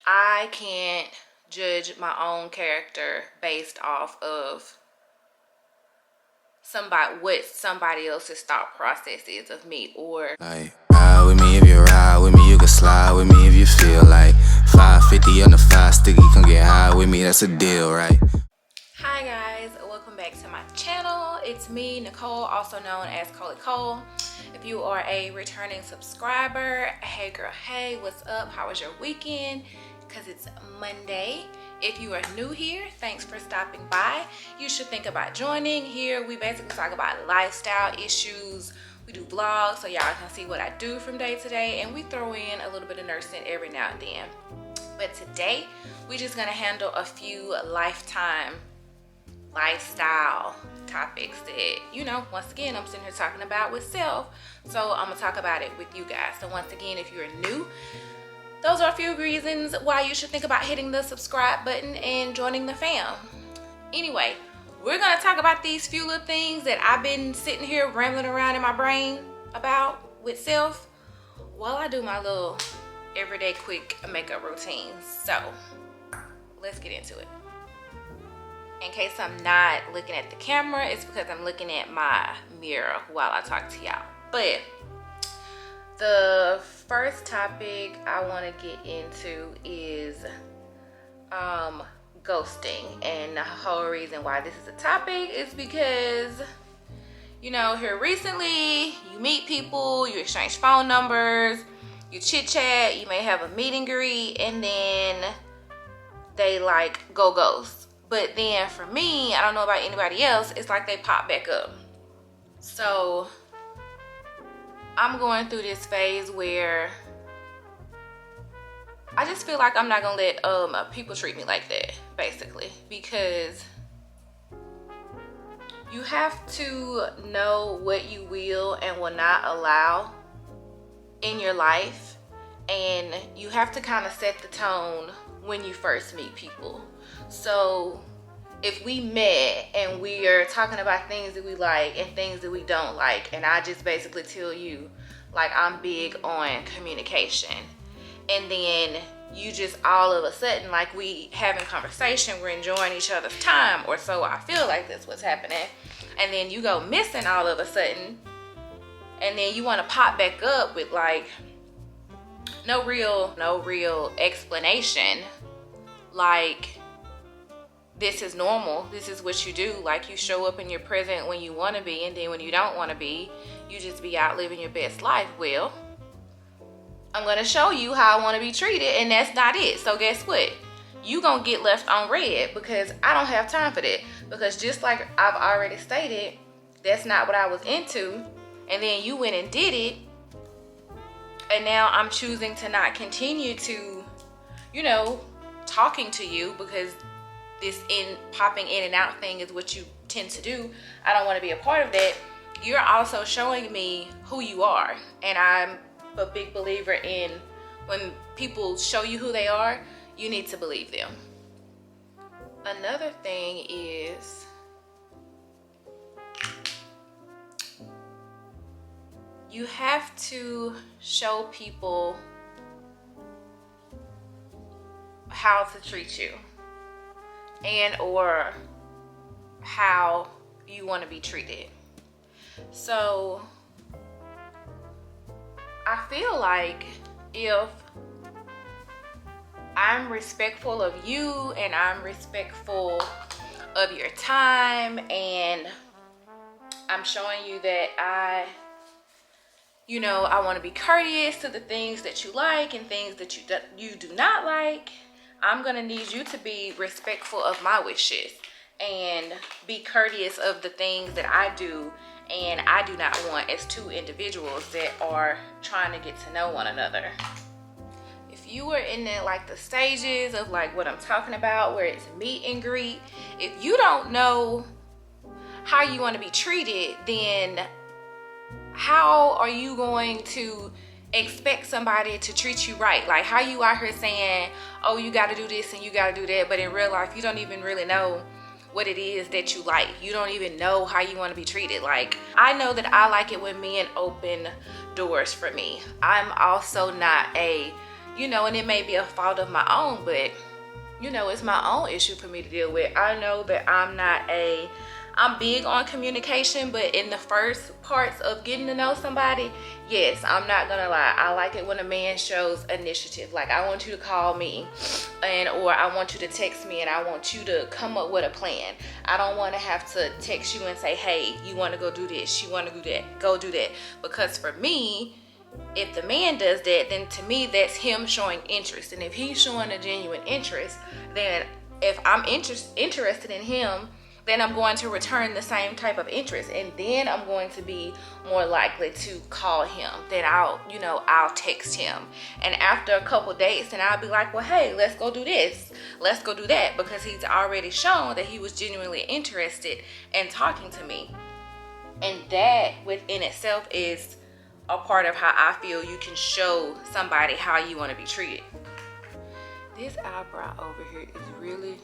I can't judge my own character based off of what somebody else's thought process is of me. Or like, ride with me if you ride with me, you can slide with me if you feel like 550 on the 5 sticky, come get high with me, that's a deal, right? Hi guys, welcome back to my channel. It's me, Nicole, also known as Kollie Kole. If you are a returning subscriber, hey girl, hey, what's up? How was your weekend? Because it's Monday. If you are new here, thanks for stopping by. You should think about joining. Here we basically talk about lifestyle issues. We do vlogs so y'all can see what I do from day to day, and we throw in a little bit of nursing every now and then. But today we're just gonna handle a few lifestyle topics that, you know, once again, I'm sitting here talking about with self, so I'm gonna talk about it with you guys. So once again, if you're new, those are a few reasons why you should think about hitting the subscribe button and joining the fam. Anyway, we're gonna talk about these few little things that I've been sitting here rambling around in my brain about with self while I do my little everyday quick makeup routines. So let's get into it. In case I'm not looking at the camera, it's because I'm looking at my mirror while I talk to y'all. But the first topic I want to get into is ghosting. And the whole reason why this is a topic is because, you know, here recently you meet people, you exchange phone numbers, you chit chat, you may have a meet and greet, and then they like go ghost. But then for me, I don't know about anybody else, it's like they pop back up. So I'm going through this phase where I just feel like I'm not gonna let people treat me like that, basically, because you have to know what you will and will not allow in your life, and you have to kind of set the tone when you first meet people. So if we met and we are talking about things that we like and things that we don't like, and I just basically tell you, like, I'm big on communication, and then you just all of a sudden, like, we having conversation, we're enjoying each other's time, or so I feel like that's what's happening, and then you go missing all of a sudden, and then you want to pop back up with like no real explanation, like, this is normal, this is what you do, like, you show up and you're present when you want to be, and then when you don't want to be, you just be out living your best life. Well, I'm going to show you how I want to be treated, and that's not it. So guess what? You gonna get left on red, because I don't have time for that. Because just like I've already stated, that's not what I was into, and then you went and did it, and now I'm choosing to not continue to, you know, talking to you, because this popping in and out thing is what you tend to do. I don't want to be a part of that. You're also showing me who you are, and I'm a big believer in when people show you who they are, you need to believe them. Another thing is, you have to show people how to treat you, and or how you want to be treated. So I feel like if I'm respectful of you and I'm respectful of your time, and I'm showing you that I want to be courteous to the things that you like and things that you do not like, I'm gonna need you to be respectful of my wishes and be courteous of the things that I do and I do not want, as two individuals that are trying to get to know one another. If you are in the stages of like what I'm talking about, where it's meet and greet, if you don't know how you want to be treated, then how are you going to expect somebody to treat you right? Like, how you out here saying, oh, you got to do this and you got to do that, but in real life you don't even really know what it is that you like. You don't even know how you want to be treated. Like, I know that I like it when men open doors for me. I'm also not a you know, and it may be a fault of my own, but you know, it's my own issue for me to deal with. I know that I'm big on communication, but in the first parts of getting to know somebody, yes, I'm not gonna lie, I like it when a man shows initiative. Like, I want you to call me, or I want you to text me, and I want you to come up with a plan. I don't want to have to text you and say, hey, you want to go do this, you want to do that, go do that. Because for me, if the man does that, then to me that's him showing interest. And if he's showing a genuine interest, then if I'm interested in him, then I'm going to return the same type of interest, and then I'm going to be more likely to call him. Then I'll text him, and after a couple dates, then I'll be like, well, hey, let's go do this, let's go do that, because he's already shown that he was genuinely interested in talking to me. And that within itself is a part of how I feel you can show somebody how you want to be treated. This eyebrow over here is really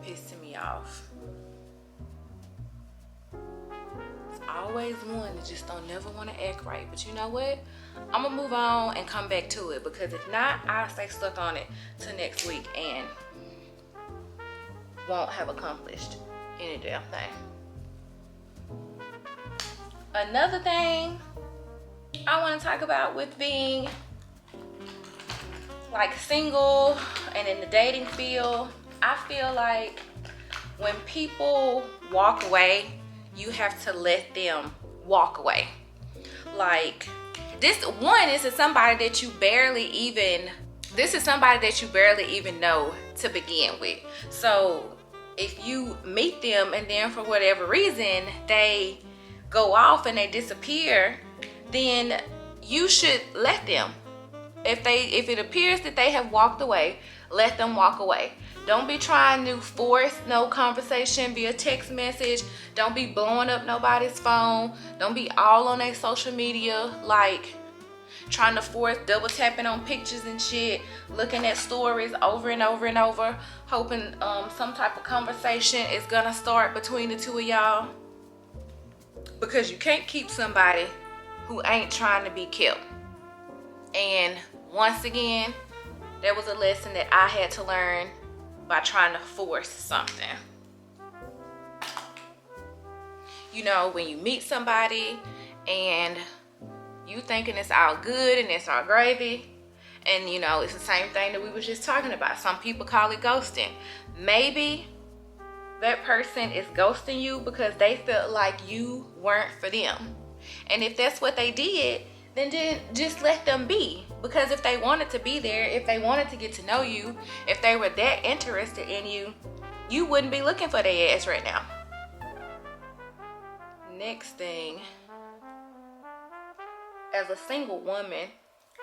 pissing me off. It's always one that just don't never want to act right. But you know what? I'm gonna move on and come back to it, because if not, I'll stay stuck on it till next week and won't have accomplished any damn thing. Another thing I want to talk about with being like single and in the dating field, I feel like when people walk away, you have to let them walk away. Like, this is somebody that you barely even know to begin with. So if you meet them and then for whatever reason they go off and they disappear, then you should let them. If it appears that they have walked away, let them walk away. Don't be trying to force no conversation via text message. Don't be blowing up nobody's phone. Don't be all on their social media, like trying to force double tapping on pictures and shit, looking at stories over and over and over, hoping some type of conversation is gonna start between the two of y'all. Because you can't keep somebody who ain't trying to be kept. And once again, there was a lesson that I had to learn by trying to force something. You know, when you meet somebody and you thinking it's all good and it's all gravy, and you know, it's the same thing that we were just talking about. Some people call it ghosting. Maybe that person is ghosting you because they felt like you weren't for them. And if that's what they did, then just let them be. Because if they wanted to be there, if they wanted to get to know you, if they were that interested in you, you wouldn't be looking for their ass right now. Next thing, as a single woman,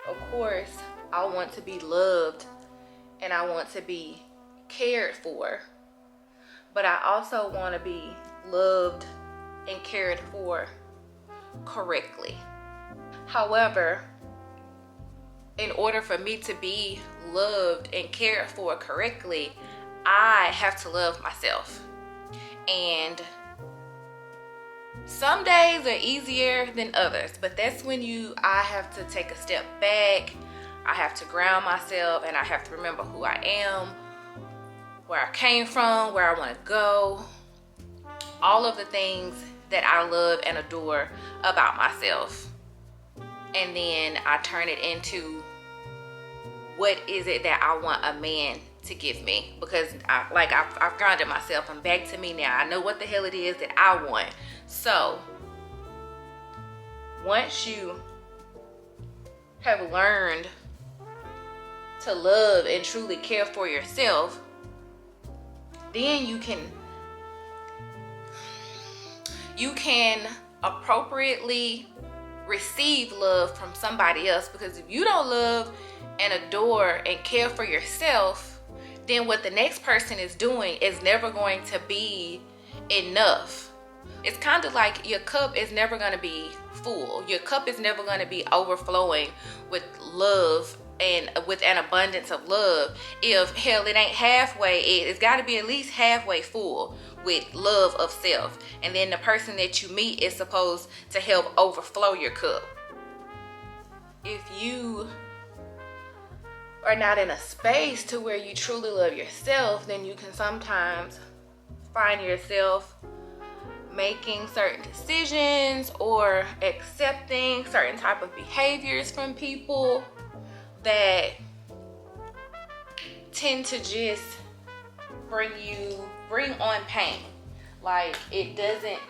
of course, I want to be loved and I want to be cared for. But I also want to be loved and cared for correctly. However, in order for me to be loved and cared for correctly, I have to love myself. And some days are easier than others, but that's when I have to take a step back. I have to ground myself, and I have to remember who I am, where I came from, where I want to go, all of the things that I love and adore about myself. And then I turn it into, what is it that I want a man to give me? Because I've grounded myself. I'm back to me now. I know what the hell it is that I want. So once you have learned to love and truly care for yourself, then you can appropriately receive love from somebody else. Because if you don't love and adore and care for yourself, then what the next person is doing is never going to be enough. It's kind of like your cup is never going to be full. Your cup is never going to be overflowing with love and with an abundance of love. If hell, it ain't halfway, it's got to be at least halfway full with love of self. And then the person that you meet is supposed to help overflow your cup. If you are not in a space to where you truly love yourself, then you can sometimes find yourself making certain decisions or accepting certain type of behaviors from people that tend to just bring on pain. Like, it doesn't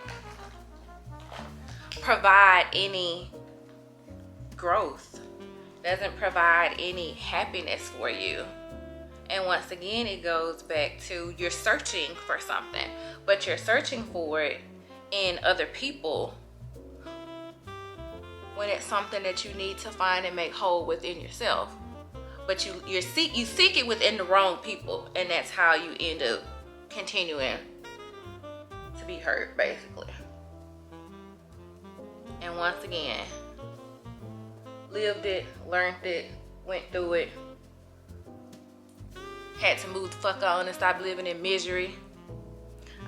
provide any growth, doesn't provide any happiness for you. And once again, it goes back to you're searching for something, but you're searching for it in other people when it's something that you need to find and make whole within yourself. But you seek it within the wrong people, and that's how you end up continuing to be hurt, basically. And once again, lived it, learned it, went through it, had to move the fuck on and stop living in misery.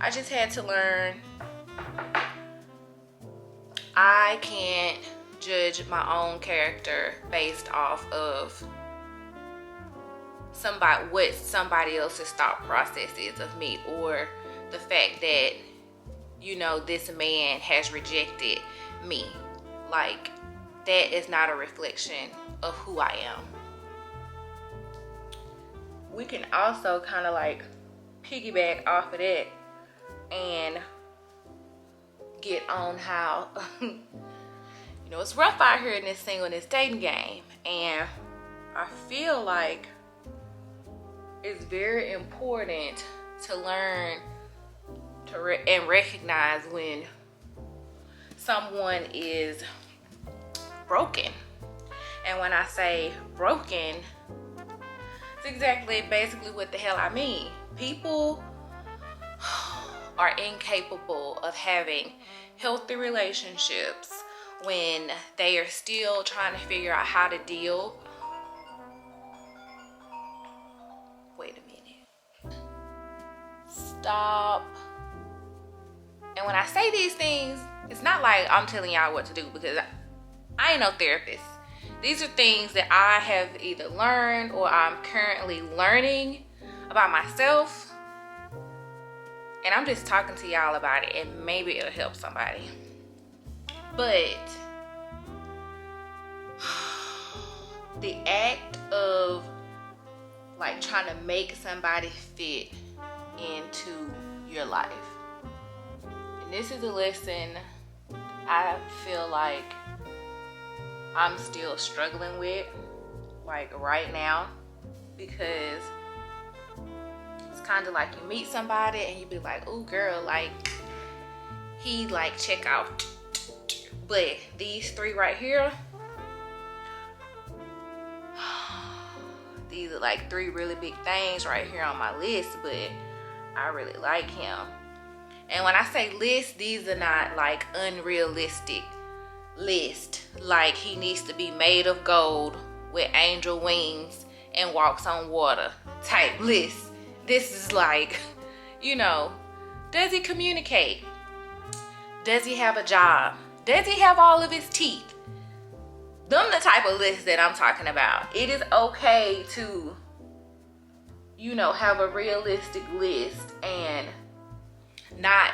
I just had to learn I can't judge my own character based off of what somebody else's thought process is of me, or the fact that, you know, this man has rejected me. Like, that is not a reflection of who I am. We can also kind of like piggyback off of that and get on how you know, it's rough out here in this singleness dating game, and I feel like it's very important to learn to and recognize when someone is broken. And when I say broken, it's basically what the hell I mean. People are incapable of having healthy relationships when they are still trying to figure out how to deal. Wait a minute. Stop. And when I say these things, it's not like I'm telling y'all what to do, because I ain't no therapist. These are things that I have either learned or I'm currently learning about myself. And I'm just talking to y'all about it, and maybe it'll help somebody. But the act of like trying to make somebody fit into your life. And this is a lesson I feel like I'm still struggling with, like right now, because it's kind of like you meet somebody and you be like, "Ooh, girl, like he like check out," but these three right here, these are like three really big things right here on my list, but I really like him. And when I say list, these are not like unrealistic list, like he needs to be made of gold with angel wings and walks on water type list. This is like, you know, does he communicate? Does he have a job? Does he have all of his teeth? Them the type of list that I'm talking about. It is okay to, you know, have a realistic list and not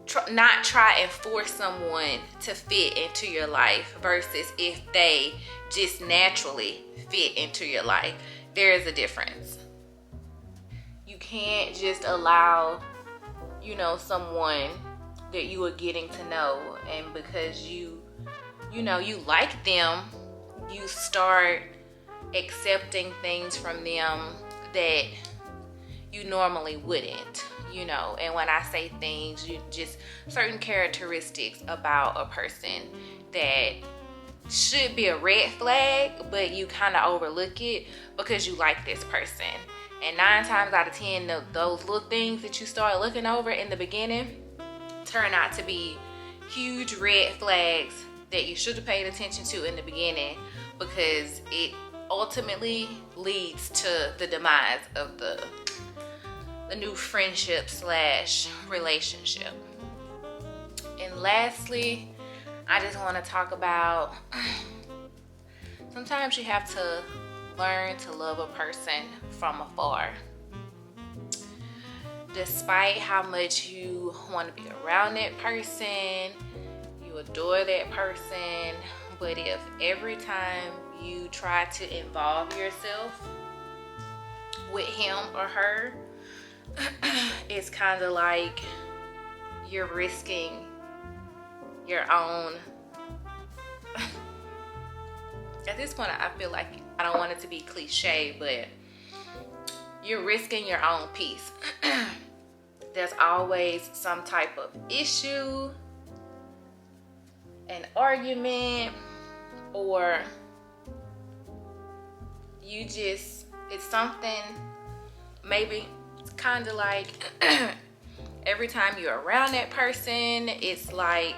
try and force someone to fit into your life versus if they just naturally fit into your life. There is a difference. You can't just allow, you know, someone that you are getting to know, and because you know you like them, you start accepting things from them that you normally wouldn't, you know. And when I say things, you just certain characteristics about a person that should be a red flag, but you kind of overlook it because you like this person. And 9 times out of 10, those little things that you start looking over in the beginning turn out to be huge red flags that you should have paid attention to in the beginning, because it ultimately leads to the demise of the new friendship / relationship. And lastly, I just want to talk about sometimes you have to learn to love a person from afar. Despite how much you want to be around that person, you adore that person, but if every time you try to involve yourself with him or her, it's kind of like you're risking your own. At this point, I feel like I don't want it to be cliche, but you're risking your own peace. There's always some type of issue, an argument, or you just, it's something, maybe it's kind of like every time you're around that person, it's like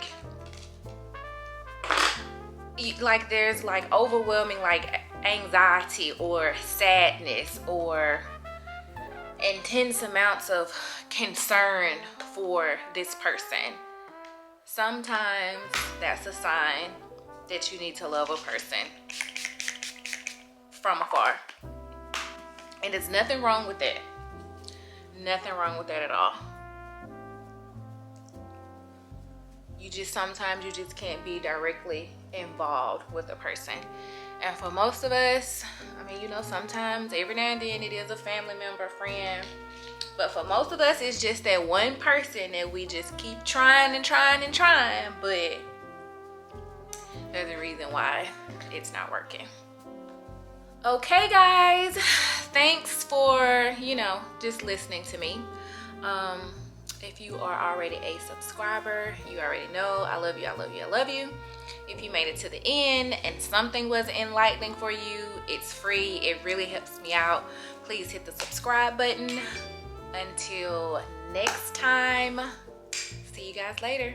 there's like overwhelming like anxiety or sadness or intense amounts of concern for this person. Sometimes that's a sign that you need to love a person from afar. And there's nothing wrong with that. Nothing wrong with that at all. Sometimes you just can't be directly involved with a person. And for most of us, I mean, you know, sometimes every now and then it is a family member, friend. But for most of us, it's just that one person that we just keep trying and trying and trying. But there's a reason why it's not working. Okay, guys. Thanks for, you know, just listening to me. If you are already a subscriber, you already know I love you, I love you, I love you. If you made it to the end and something was enlightening for you, it's free. It really helps me out. Please hit the subscribe button. Until next time, see you guys later.